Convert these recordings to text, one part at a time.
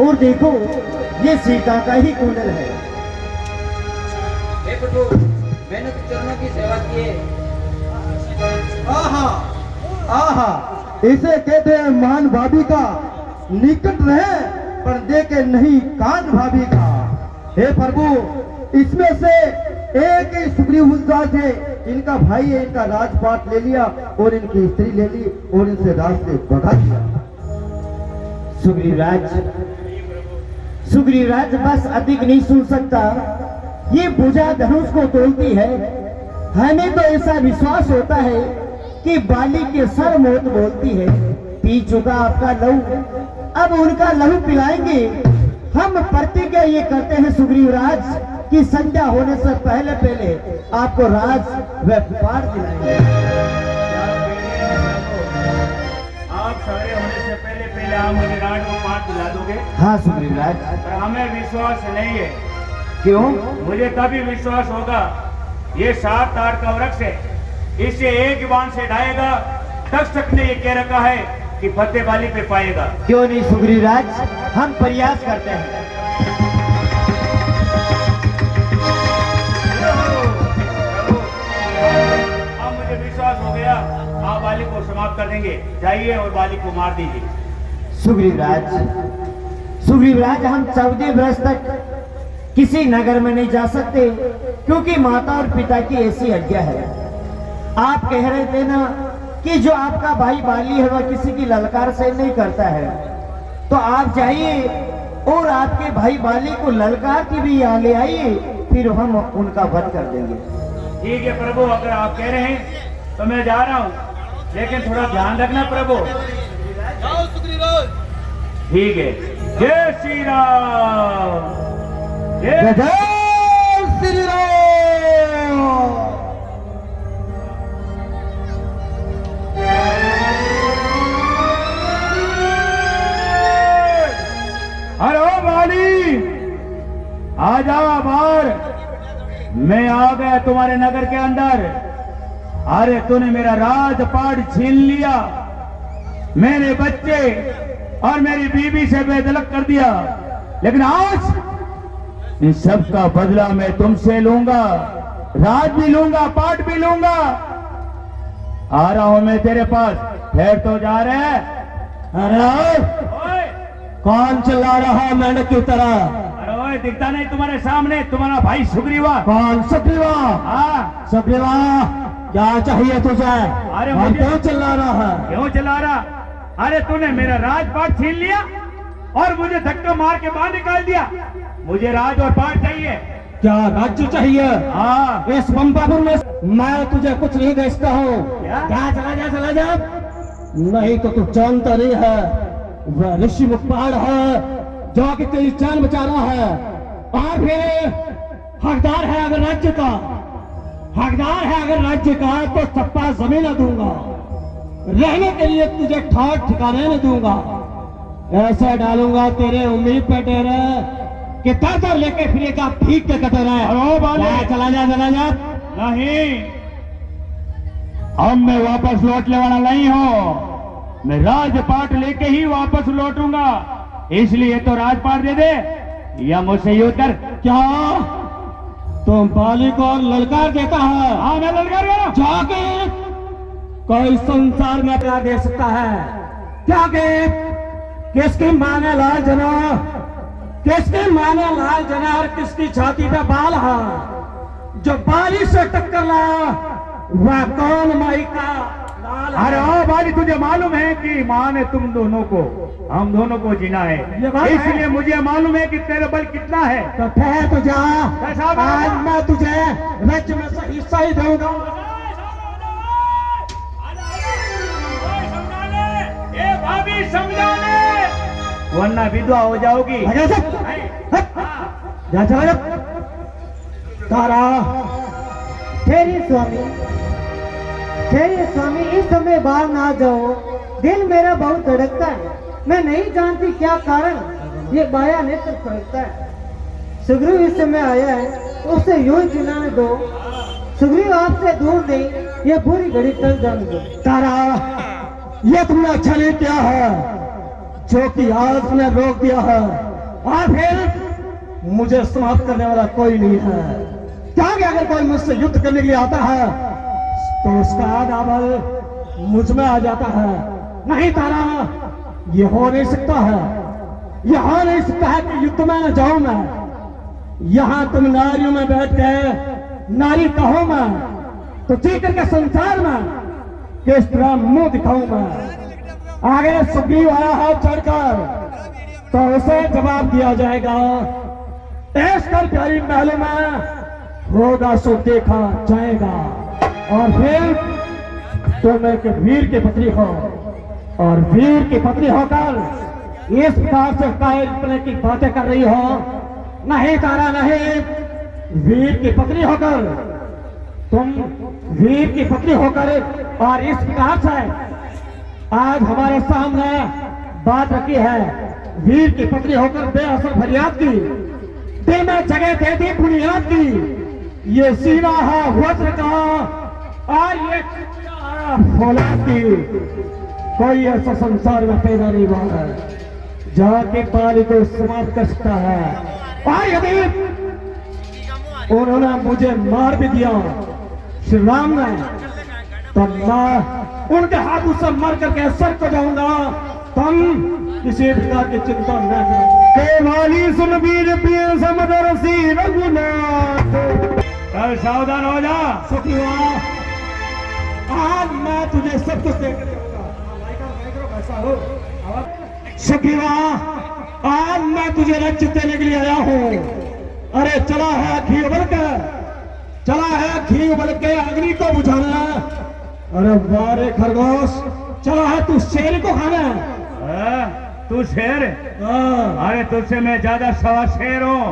और देखो ये सीता का ही कुंडल है। हे प्रभु, मैंने तो चरणों की सेवा की है। आहा आहा, इसे कहते हैं मान भाभी का, निकट रहे पर देखे नहीं कान भाभी का। हे प्रभु, इसमें से एक ही सुग्रीवदास है, इनका भाई है, इनका राजपाट ले लिया और इनकी स्त्री ले ली और इनसे राज से भगा दिया। सुग्रीवराज बस अधिक नहीं सुन सकता, ये भुजा धनुष को तोड़ती है। हमें तो ऐसा विश्वास होता है कि बाली के सर मौत बोलती है। पी चुका आपका लहू, अब उनका लहू पिलाएंगे। हम प्रतिज्ञा ये करते हैं सुग्रीवराज कि संध्या होने से पहले पहले आपको राज व पाठ दिलाएंगे। आप सवेरे होने से पहले पहले आप मुझे राज को पाठ दिला दोगे? हाँ सुग्रीवराज। पर हमें विश्वास नहीं है। क्यों? मुझे तभी विश्वास होगा, ये 7 ताड़ का वृक्ष है, इसे एक बाण से ढाएगा। तक्षक ने ये कह रखा है कि फतेह बाली पे पाएगा। क्यों नहीं सुग्रीवराज, हम प्रयास करते हैं। अब मुझे विश्वास हो गया, आप बाली को समाप्त कर देंगे। जाइए और बाली को मार दीजिए। सुग्रीवराज, हम 14 वर्ष तक किसी नगर में नहीं जा सकते क्योंकि माता और पिता की ऐसी आज्ञा है। आप कह रहे थे ना कि जो आपका भाई बाली है वह किसी की ललकार से नहीं करता है, तो आप जाइए और आपके भाई बाली को ललकार की भी यहाँ ले आइए, फिर हम उनका वध कर देंगे। ठीक है प्रभु, अगर आप कह रहे हैं तो मैं जा रहा हूँ, लेकिन थोड़ा ध्यान रखना प्रभु। ठीक है। जय श्री राम। जय श्री राम। हेलो बाली, आ जाओ बाहर। मैं आ गया तुम्हारे नगर के अंदर। अरे तूने मेरा राजपाट छीन लिया, मेरे बच्चे और मेरी बीवी से बेदलक कर दिया, लेकिन आज इन सब का बदला मैं तुमसे लूंगा। राज भी लूंगा, पाठ भी लूंगा। आ रहा हूं मैं तेरे पास। फिर तो जा रहे हैं। अरे कौन चिल्ला रहा है मेंढक की तरह? अरे ओए, दिखता नहीं तुम्हारे सामने तुम्हारा भाई सुग्रीवा। कौन सुग्रीवा? हाँ सुग्रीवा, क्या चाहिए तुझे? अरे हम मुझे- क्यों चिल्ला रहा है? क्यों चला रहा? अरे तूने मेरा राजपाट छीन लिया और मुझे धक्का मार के बाहर निकाल दिया। मुझे राज और पाठ चाहिए। क्या राज्य चाहिए? हाँ। इस बंपापुर में मैं तुझे कुछ नहीं बेचता हूँ। क्या? चला जा। नहीं तो तू जानता नहीं है, वह ऋषि मुखपाड़ है जो कि तेरी जान बचा रहा है, और फिर हकदार है अगर राज्य का, तो सप्पा जमीन दूंगा, रहने के लिए तुझे ठाट ठिकाने न दूंगा। ऐसे डालूंगा तेरे उम्मीद पे डेरे कि तर लेके फिरेगा भीख के कटोरा। चला जा। नहीं, अब मैं वापस लौटने वाला नहीं हूँ। मैं राजपाट लेके ही वापस लौटूंगा। इसलिए तो राजपाट दे दे या मुझसे युद्ध कर। क्या तुम बाली को ललकार देता है? हाँ, मैं ललकार रहा हूं। जाके कोई संसार में क्या दे सकता है? क्या के किसकी माने लाल जना, और किसकी छाती पे बाल है? जो बाली से टक्कर लाया वह कौन माई का लाल है? अरे ओ बाली, तुझे मालूम है कि माँ ने तुम दोनों को, हम दोनों को जीना है, ये बात है। इसलिए मुझे मालूम है कि तेरा बल कितना है। तो ठहर तो जा, कैसा बात? आज मैं तुझे राज्य में से हिस्सा ही दूंगा। समझाने, वरना विधवा हो जाओगी। जा। तारा, ठहरिए स्वामी, इस समय बाहर ना जाओ। दिल मेरा बहुत धड़कता है। मैं नहीं जानती क्या कारण ये बाया नेत्र फड़कता है। सुग्रीव इस समय आया है, उससे यूं ही चिल्लाने दो। सुग्रीव आपसे दूर नहीं, ये बुरी घड़ी टल जाने दो। तारा, ये तुमने अच्छा नहीं किया है। जो कि आज ने रोक दिया है, और फिर मुझे समाप्त करने वाला कोई नहीं है। क्या कि अगर कोई मुझसे युद्ध करने के लिए आता है तो उसका आधा बल मुझ में आ जाता है। नहीं तारा, ये हो नहीं सकता है, ये हो नहीं सकता है कि युद्ध में न जाऊं मैं। यहां तुम नारियों में बैठ के नारी कहो मैं, तो जी करके संसार में किस तरह मुंह दिखाऊं मैं। आगे सुग्रीव आया है चढ़कर, तो उसे जवाब दिया जाएगा। ऐश कर प्यारी महल में होगा सो देखा जाएगा। और फिर तुम एक वीर की पत्नी हो, और वीर की पत्नी होकर इस प्रकार से कायरपने की बातें कर रही हो। नहीं तारा नहीं, वीर की पत्नी होकर तुम वीर की पत्नी होकर और इस प्रकार से आज हमारे सामने बात रखी है। वीर की पत्नी होकर बेअसर फरियाद की, दिल में जगह दे दी बुनियाद की। ये सीना है वज्र का और ये फौलाद की। कोई ऐसा संसार में पैदा नहीं हुआ है जाके पाली को समाप्त कर सकता है। और यदि उन्होंने मुझे मार भी दिया श्री राम ने, तो मैं उनके हाथों से मर करके सर को जाऊंगा। तुम किसी प्रकार की चिंता न करो। वाली सुन वीर पीर समदर्शी रघुनाथ। कल सावधान हो जा। सुखिया, आज मैं तुझे सब कुछ देकर दूंगा। सुखिया, आज मैं तुझे राज्य देने के लिए आया हूँ। अरे चला है घी उबल के, चला है घी उबल के अग्नि को बुझाना। अरे वारे खरगोश, चला है तू शेर को खाना। तू शेर? अरे तुझसे मैं ज्यादा सवा शेर हूँ।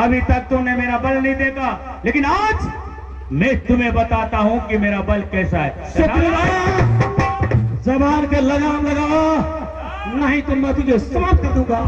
अभी तक तुमने मेरा बल नहीं देखा, लेकिन आज मैं तुम्हें बताता हूँ कि मेरा बल कैसा है। जबान के लगाम लगा, नहीं तो मैं तुझे समाप्त कर दूंगा।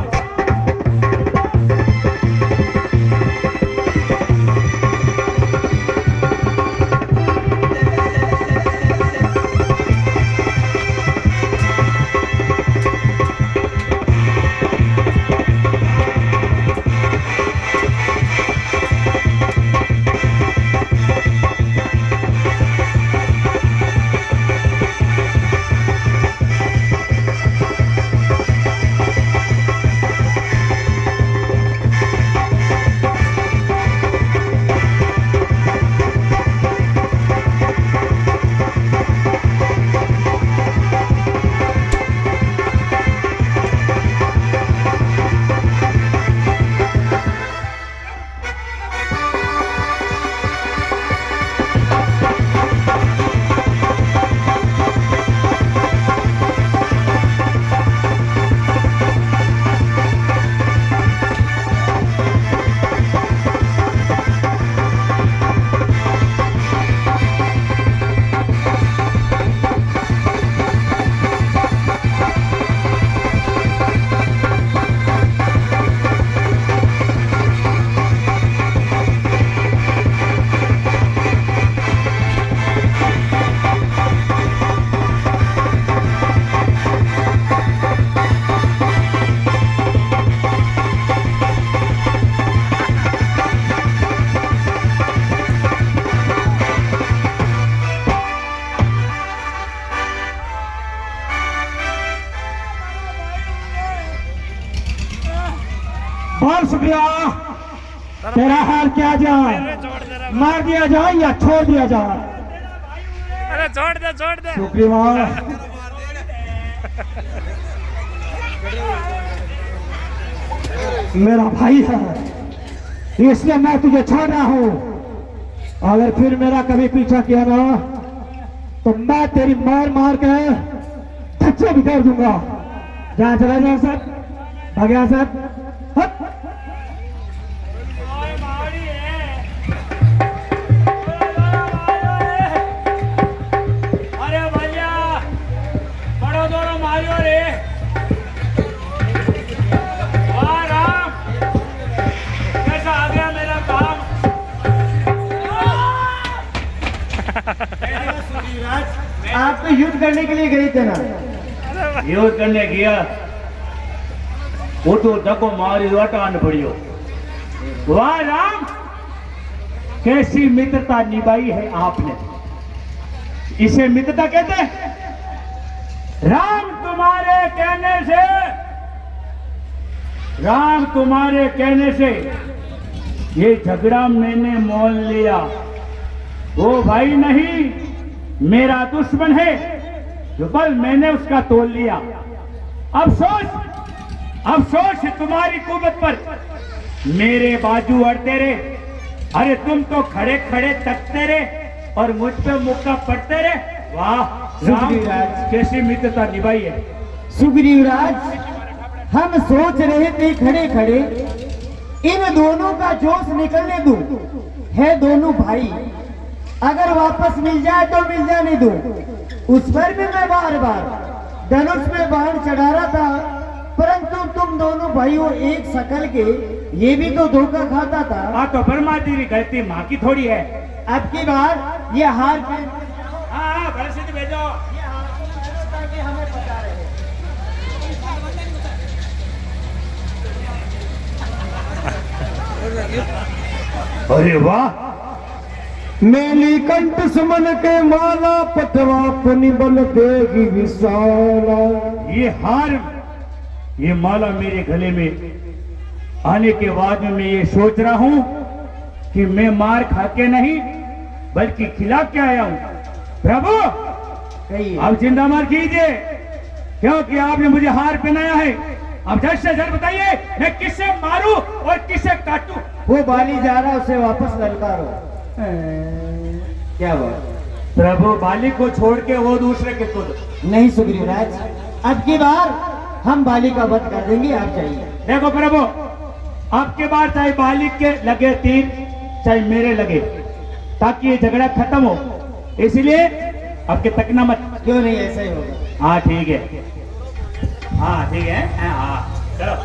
बहुत शुक्रिया। तेरा हाल क्या जाए, मार दिया जाए या छोड़ दिया जाए? अरे छोड़ दे शुक्रिया। मेरा भाई है, इसलिए मैं तुझे छोड़ रहा हूं। अगर फिर मेरा कभी पीछा किया ना, तो मैं तेरी मार मार के धच्चे बिखेर दूंगा। जहां चला जाए सर, भाग्या सर। अरे भैया बड़ो दोनों मारियो रे। वाह राम, कैसा आ गया मेरा काम। आप तो युद्ध करने के लिए गए थे ना? युद्ध करने गया, वो तो धक्को मारी अटान पड़ियो। वाह राम, कैसी मित्रता निभाई है आपने, इसे मित्रता कहते हैं। राम तुम्हारे कहने से ये झगड़ा मैंने मोल लिया। वो भाई नहीं, मेरा दुश्मन है, जो बल मैंने उसका तोल लिया। अफसोस तुम्हारी कुवत पर मेरे बाजू अड़ते रहे। अरे तुम तो खड़े खड़े तकते रहे और मुझ पे मुक्का पड़ते रहे। वाह राम, कैसी मित्रता निभाई है। सुग्रीवराज, हम सोच रहे थे खड़े खड़े इन दोनों का जोश निकलने दूं। है दोनों भाई, अगर वापस मिल जाए तो मिल जाने दूं। उस पर भी मैं बार बार धनुष में बाण चढ़ा रहा था, परंतु तुम दोनों भाइयों एक शकल के, ये भी तो धोखा खाता था। हाँ तो ब्रह्मा जी की गलती माँ की थोड़ी है। अब की बार ये हार के हाँ भरसित भेजो। हमें बता रहे हैं। अरे वाह, मेली कंठ सुमन के माला पटवा पुनि बल देगी विशाला। ये माला मेरे गले में आने के बाद में मैं ये सोच रहा हूं कि मैं मार खा के नहीं बल्कि खिला के आया हूं। प्रभु आप जिंदा मार कीजिए, क्योंकि आपने मुझे हार पहनाया है। अब जल्द से जल्द बताइए मैं किसे मारूं और किसे काटूं। वो बाली जा रहा, उसे वापस ललकारो। क्या बात? प्रभु बाली को छोड़ के वो दूसरे के खुद। नहीं सुग्रीवराज, अब की बार हम बाली का वध कर देंगे, आप जाइए। देखो प्रभु, आपके बार चाहे बाली के लगे तीर चाहे मेरे लगे, ताकि ये झगड़ा खत्म हो, इसलिए आपके तकना मत। क्यों नहीं, ऐसा ही होगा। हाँ ठीक है, हाँ ठीक है, हाँ चलो।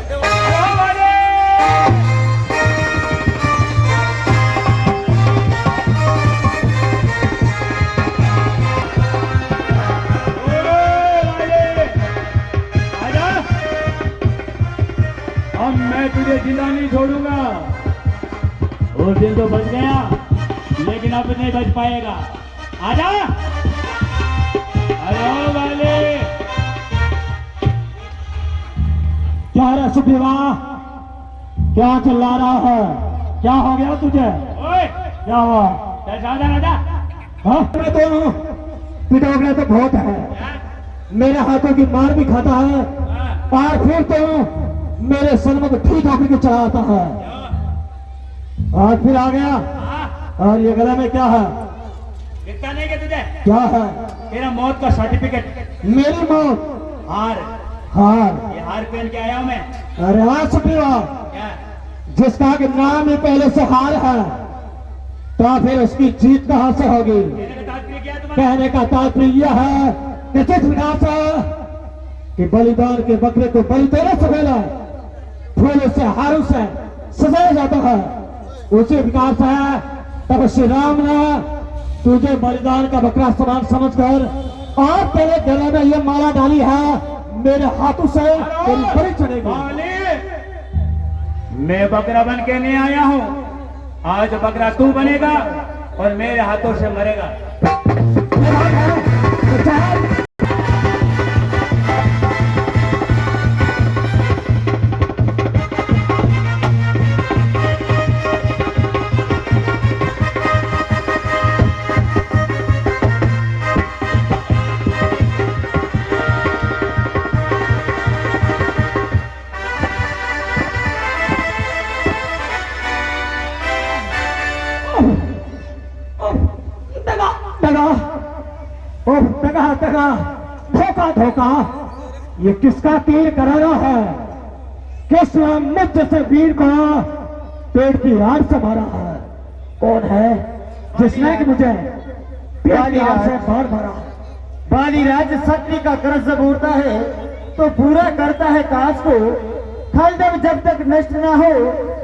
अब मैं तुझे जिंदा नहीं छोड़ूंगा। वो दिन तो बच गया, लेकिन अब नहीं बच पाएगा। आजा, अरे ओ वाले, क्या रे सुग्रीवा, क्या चिल्ला रहा है? क्या हो गया तुझे? ओए, क्या हुआ? आजा राजा। हाँ मैं तो पिटोगड़ा तो बहुत है, मेरे हाथों की मार भी खाता है, और फिर तो मेरे सन्मुख ठीक होकर के चला आता है। आज फिर आ गया, और ये गला में क्या है? दिखता नहीं क्या तुझे? क्या है? तेरा मौत का सर्टिफिकेट। मेरी मौत? हार। हार? ये हार पहन के आया हूं मैं। अरे हाँ सुग्रीवा, क्या? जिसका कि नाम ही पहले से हार है, तो फिर उसकी जीत कहां से होगी? कहने का तात्पर्य क्या है तुम्हारा? कहने का तात्पर्य यह है कि जिस विकास है कि बलिदान के बकरे को बलि देने से पहले फूल से हारू से सजाया जाता है, उसी विकास है तब श्री राम ने तुझे बलिदान का बकरा समान समझकर और तेरे गले में ये माला डाली है, मेरे हाथों से तेरी बलि चढ़ेगी। मैं बकरा बन के नहीं आया हूं, आज बकरा तू बनेगा और मेरे हाथों से मरेगा। धोखा धोखा, ये किसका तीर कराना है? किस मुझ जैसे वीर को पेड़ की आड़ से मारा है? कौन है जिसने कि मुझे पेड़ की आड़ से मार मारा? बालीराज क्षत्रिय का कर्ज जब उड़ता है तो पूरा करता है काज को। खलदेव जब तक नष्ट ना हो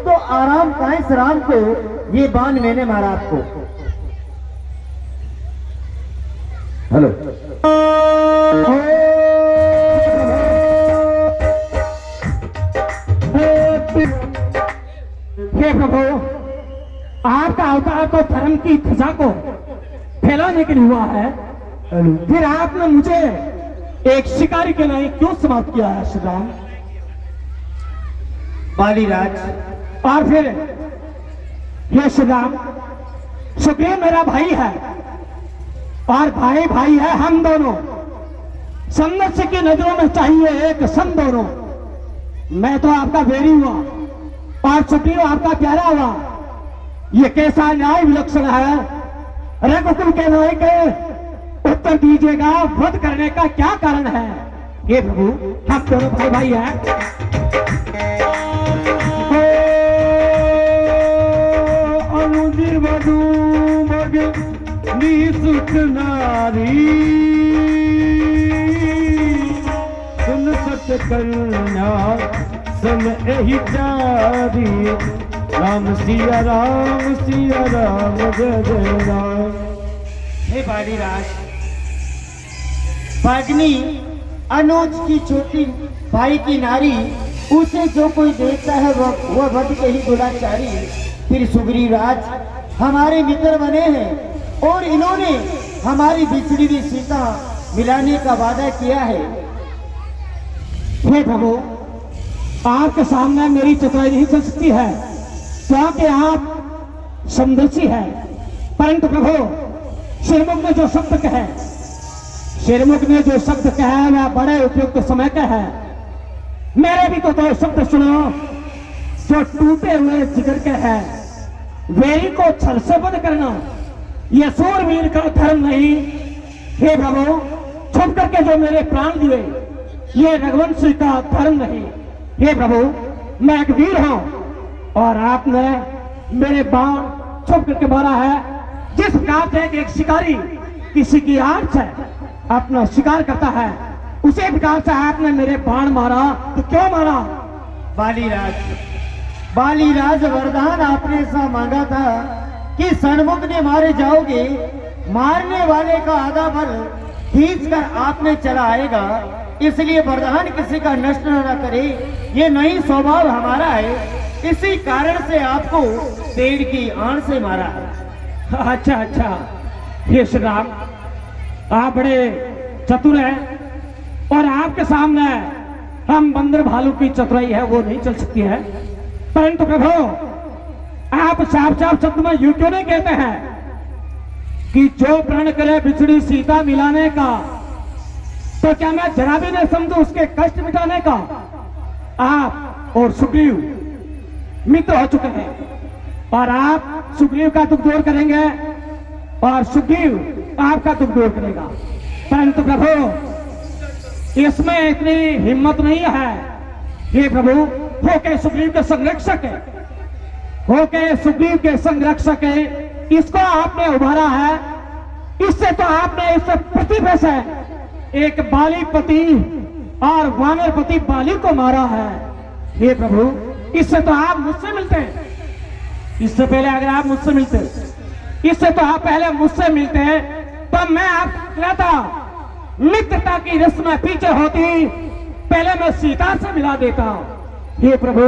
तो आराम पाए राम को, ये बाण मैंने मारा आपको। हेलो, हे प्रभु, आपका अवतार तो धर्म की ध्वजा को फैलाने के लिए हुआ है, फिर आपने मुझे एक शिकारी के लिए क्यों समाप्त किया है श्री राम? बालीराज, और फिर ये श्री राम, सुग्रीव मेरा भाई है और भाई भाई है हम दोनों। संघर्ष की नजरों में चाहिए एक सम दोनों। मैं तो आपका बेरी हुआ और सुग्रीव आपका प्यारा हुआ। ये कैसा न्याय विलक्षण है? रघुकुल के न्याय के उत्तर दीजिएगा, वध करने का क्या कारण है? ये प्रभु, हम दोनों भाई भाई हैं। अनुदिर मधु मग निसुख नारी, सुन सत कन्या सन एहि चारी। राम सिया राम जय जय राम। हे बालीराज, भागनी अनुज की छोटी भाई की नारी, उसे जो कोई देखता है वह वध के ही दुराचारी। फिर सुग्रीव राज हमारे मित्र बने हैं और इन्होंने हमारी बिछड़ी हुई सीता मिलाने का वादा किया है। हे प्रभु, आपके सामने मेरी चतुराई नहीं चल सकती है, क्योंकि आप समदर्शी है। परंतु प्रभु, शिरमुख ने जो शब्द कहे, शिरमुख ने जो शब्द कहा वह बड़े उपयुक्त समय का है। मेरे भी तो दो शब्द सुनो जो टूटे हुए जिगर के हैं। वेरी को छल से वध करना यह सूरवीर का धर्म नहीं। हे प्रभु, छुप करके जो मेरे प्राण दिए, ये रघुवंशी का धर्म नहीं। हे प्रभु, मैं एक वीर हूं और आपने मेरे बाण छुप करके मारा है। जिस प्रकार से एक शिकारी किसी की आंख से अपना शिकार करता है, उसी प्रकार से आपने मेरे बाण मारा। तो क्यों मारा? बालीराज वरदान आपने ऐसा मांगा था कि सन्मुख ने मारे जाओगे, मारने वाले का आधा बल खींच कर आप में चला आएगा। इसलिए वरदान किसी का नष्ट न करे, ये नई स्वभाव हमारा है। इसी कारण से आपको पेड़ की आड़ से मारा है। अच्छा अच्छा, हे श्री राम, आप बड़े चतुर हैं और आपके सामने हम बंदर भालू की चतुराई है वो नहीं चल सकती है। परंतु प्रभु, आप साफ साफ शब्द में यूं क्यों नहीं कहते हैं कि जो प्रण करे बिछड़ी सीता मिलाने का? तो क्या मैं जरा भी नहीं समझू उसके कष्ट मिटाने का? आप और सुग्रीव मित्र हो चुके हैं और आप सुग्रीव का दुख दूर करेंगे और सुग्रीव आपका दुख दूर करेगा। परंतु प्रभु, इसमें इतनी हिम्मत नहीं है। हे प्रभु, होके सुग्रीव के संरक्षक है, होके सुग्रीव के संरक्षक है, इसको आपने उभारा है। इससे तो आपने इस प्रतिभा से एक बालीपति और वानरपति बाली को मारा है। हे प्रभु, इससे तो आप मुझसे मिलते हैं। इससे पहले अगर आप मुझसे मिलते, इससे तो आप पहले मुझसे मिलते तो मैं आपको कहता मित्रता की रस्म में पीछे होती, पहले मैं सीता से मिला देता। हे प्रभु,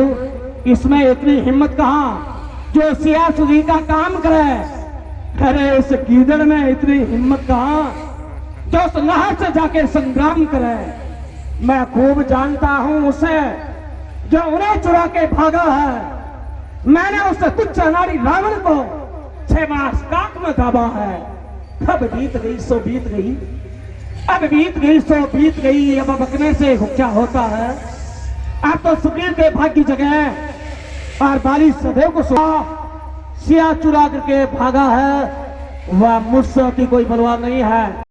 इसमें इतनी हिम्मत कहां जो सिया सुधी का काम करे? अरे उस गीदड़ में इतनी हिम्मत कहां जो उस नहर से जाके संग्राम करे? मैं खूब जानता हूं उसे जो उन्हें चुरा के भागा है। मैंने उस तुच्छ नारी रावण को 6 मास काक में दाबा है। अब बीत गई सो बीत गई, अब बीत गई सो बीत गई। अब बकने से क्या होता है? अब तो सुग्रीव के भाग्य की जगह और बाली सदैव को सिया चुरा करके भागा है। वह मुझसे की कोई परवाह नहीं है।